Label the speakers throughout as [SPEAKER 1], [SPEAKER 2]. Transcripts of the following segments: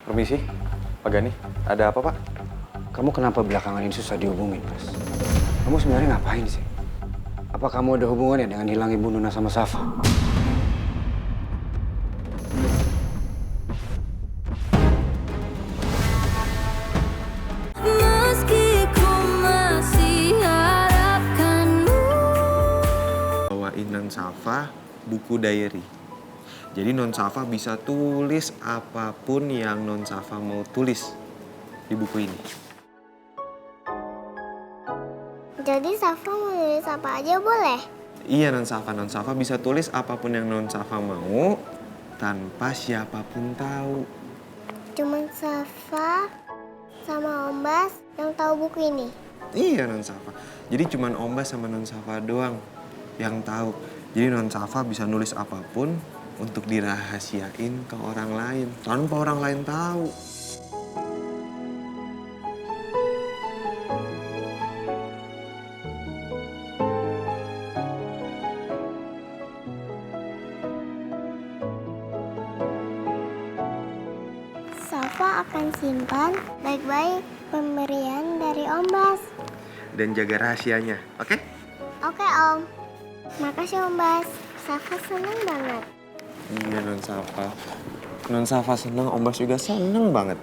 [SPEAKER 1] Permisi, Pak Gani. Ada apa, Pak?
[SPEAKER 2] Kamu kenapa belakangan ini susah dihubungin, Mas? Kamu sebenarnya ngapain sih? Apa kamu ada hubungannya dengan hilang Ibu Nuna sama Safa?
[SPEAKER 1] Bawain Non Safa buku diary. Jadi Non Safa bisa tulis apapun yang Non Safa mau tulis di buku ini.
[SPEAKER 3] Jadi Safa mau nulis apa aja boleh?
[SPEAKER 1] Iya Non Safa bisa tulis apapun yang Non Safa mau tanpa siapapun tahu.
[SPEAKER 3] Cuman Safa sama Om Bas yang tahu buku ini.
[SPEAKER 1] Iya Non Safa. Jadi cuman Om Bas sama Non Safa doang yang tahu. Jadi Non Safa bisa nulis apapun untuk dirahasiain ke orang lain tanpa orang lain tahu.
[SPEAKER 3] Safa akan simpan baik-baik pemberian dari Om Bas.
[SPEAKER 1] Dan jaga rahasianya, oke?
[SPEAKER 3] Oke Om. Makasih Om Bas. Safa senang banget.
[SPEAKER 1] Iya Non Safa. Non Safa senang, Om Bas juga senang banget.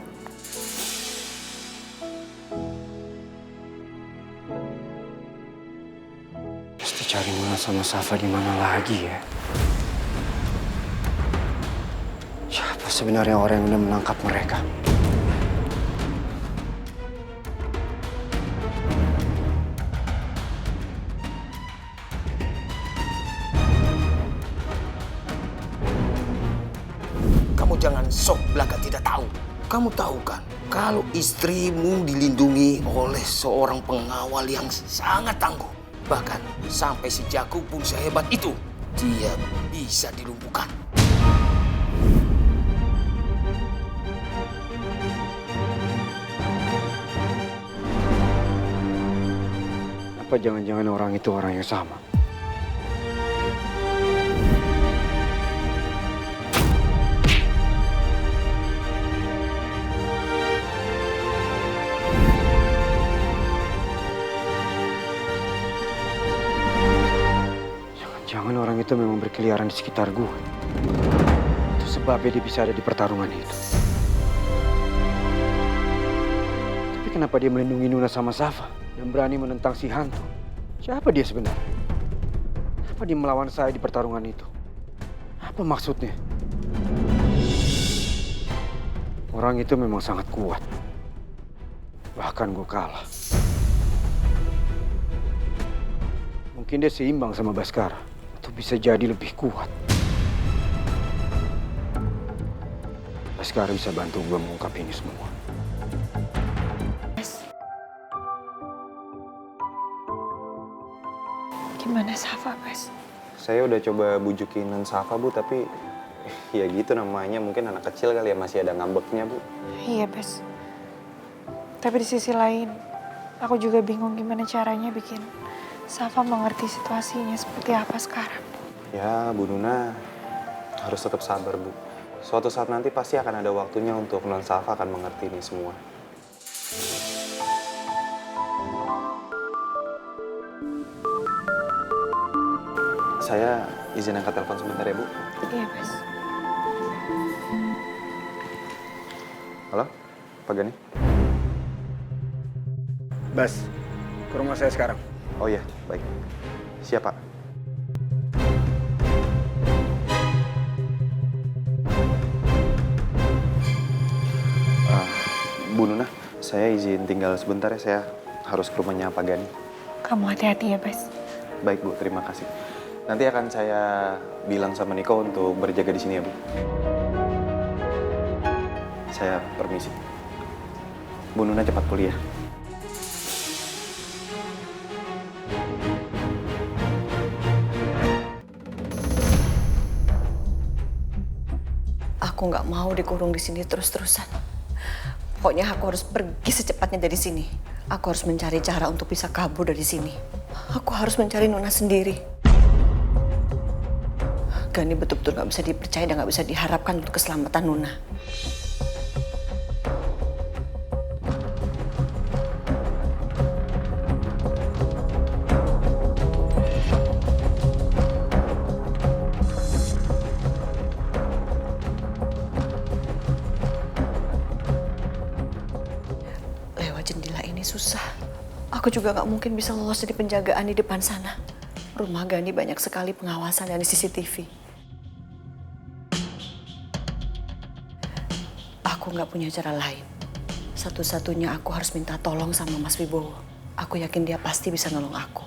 [SPEAKER 2] Mesti cari Nuna sama Safa di mana lagi ya? Siapa sebenarnya orang yang udah menangkap mereka?
[SPEAKER 4] Kamu jangan sok belaka tidak tahu. Kamu tahu kan, kalau istrimu dilindungi oleh seorang pengawal yang sangat tangguh, bahkan sampai si Jakub pun sehebat itu, dia bisa dilumpuhkan.
[SPEAKER 2] Apa jangan-jangan orang itu orang yang sama? Jangan orang itu memang berkeliaran di sekitar gue. Itu sebabnya dia bisa ada di pertarungan itu. Tapi kenapa dia melindungi Nuna sama Safa dan berani menentang si hantu? Siapa dia sebenarnya? Kenapa dia melawan saya di pertarungan itu? Apa maksudnya? Orang itu memang sangat kuat. Bahkan gue kalah. Mungkin dia seimbang sama Baskara. Atau bisa jadi lebih kuat. Baskara bisa bantu gue mengungkap ini semua.
[SPEAKER 5] Gimana Safa, Bas?
[SPEAKER 1] Saya udah coba bujukin Non Safa, Bu, tapi ya gitu namanya. Mungkin anak kecil kali ya, masih ada ngambeknya, Bu.
[SPEAKER 5] Iya, Bas. Tapi di sisi lain, aku juga bingung gimana caranya bikin Safa mengerti situasinya seperti apa sekarang.
[SPEAKER 1] Ya, Bu Nuna harus tetap sabar, Bu. Suatu saat nanti pasti akan ada waktunya untuk Non Safa akan mengerti ini semua. Saya izin angkat telepon sebentar ya, Bu.
[SPEAKER 5] Iya, Bas.
[SPEAKER 1] Halo, Pak Gani?
[SPEAKER 2] Bas, ke rumah saya sekarang.
[SPEAKER 1] Oh iya, baik. Siap, Pak. Bu Nuna, saya izin tinggal sebentar ya. Saya harus ke rumahnya Pak Gani.
[SPEAKER 5] Kamu hati-hati ya, Bas.
[SPEAKER 1] Baik, Bu. Terima kasih. Nanti akan saya bilang sama Niko untuk berjaga di sini ya, Bu. Saya permisi. Bu Nuna cepat pulih ya.
[SPEAKER 6] Aku nggak mau dikurung di sini terus-terusan. Pokoknya aku harus pergi secepatnya dari sini. Aku harus mencari cara untuk bisa kabur dari sini. Aku harus mencari Nona sendiri. Gani betul-betul nggak bisa dipercaya dan nggak bisa diharapkan untuk keselamatan Nona. susah. Aku juga nggak mungkin bisa lolos dari penjagaan di depan sana. Rumah Gani banyak sekali pengawasan dari CCTV. Aku nggak punya cara lain. Satu-satunya aku harus minta tolong sama Mas Wibowo. Aku yakin dia pasti bisa nolong aku.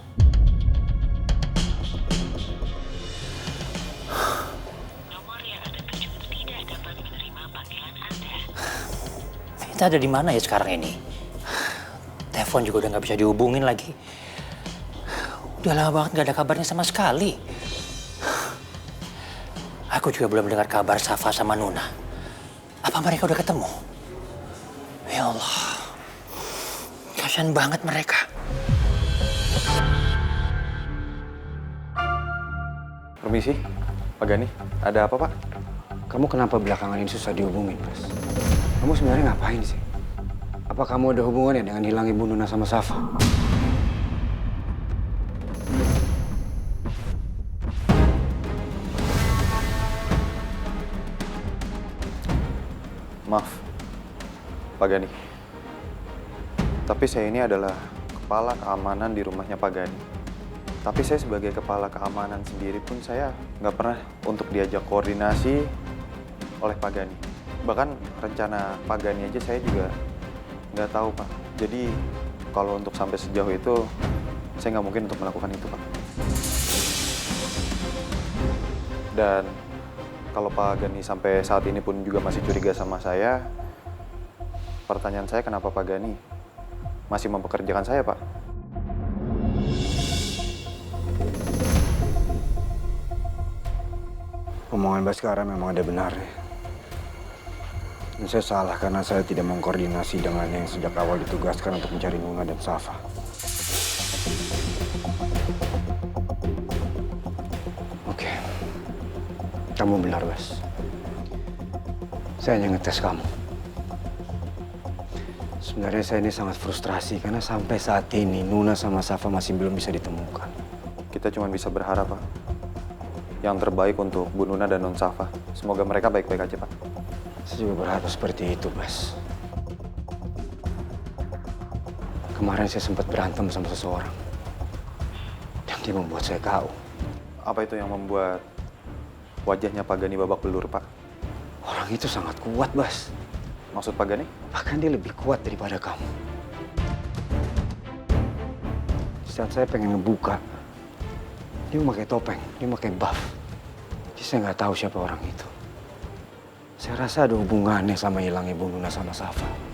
[SPEAKER 7] Kita ada di mana ya sekarang ini? Telepon juga udah nggak bisa dihubungin lagi. Udah lama banget nggak ada kabarnya sama sekali. Aku juga belum dengar kabar Safa sama Nuna. Apa mereka udah ketemu? Ya Allah, kasian banget mereka.
[SPEAKER 1] Permisi, Pak Gani. Ada apa, Pak?
[SPEAKER 2] Kamu kenapa belakangan ini susah dihubungin, Mas? Kamu sebenarnya ngapain sih? Apa kamu ada hubungannya dengan hilang Ibu Nuna sama Safa?
[SPEAKER 8] Maaf, Pak Gani. Tapi saya ini adalah kepala keamanan di rumahnya Pak Gani. Tapi saya sebagai kepala keamanan sendiri pun saya nggak pernah untuk diajak koordinasi oleh Pak Gani. Bahkan rencana Pak Gani aja saya juga nggak tahu, Pak. Jadi kalau untuk sampai sejauh itu, saya nggak mungkin untuk melakukan itu, Pak. Dan kalau Pak Gani sampai saat ini pun juga masih curiga sama saya, pertanyaan saya kenapa Pak Gani masih mempekerjakan saya, Pak?
[SPEAKER 2] Omongan Baskara memang ada benarnya. Dan saya salah karena saya tidak mengkoordinasi dengan yang sejak awal ditugaskan untuk mencari Nuna dan Safa. Oke. Kamu benar, Bas. Saya hanya ngetes kamu. Sebenarnya saya ini sangat frustrasi karena sampai saat ini Nuna sama Safa masih belum bisa ditemukan.
[SPEAKER 8] Kita cuma bisa berharap, Pak. Yang terbaik untuk Bu Nuna dan Non Safa. Semoga mereka baik-baik aja, Pak.
[SPEAKER 2] Saya juga berharap seperti itu, Bas. Kemarin saya sempat berantem sama seseorang. Dan dia membuat saya KO.
[SPEAKER 8] Apa itu yang membuat wajahnya Pak Gani babak belur, Pak?
[SPEAKER 2] Orang itu sangat kuat, Bas.
[SPEAKER 8] Maksud Pak Gani?
[SPEAKER 2] Bahkan dia lebih kuat daripada kamu. Saat saya pengen ngebuka, dia memakai topeng, dia memakai buff. Jadi saya nggak tahu siapa orang itu. Saya rasa ada hubungannya sama hilangnya Ibu Nuna sama Safa.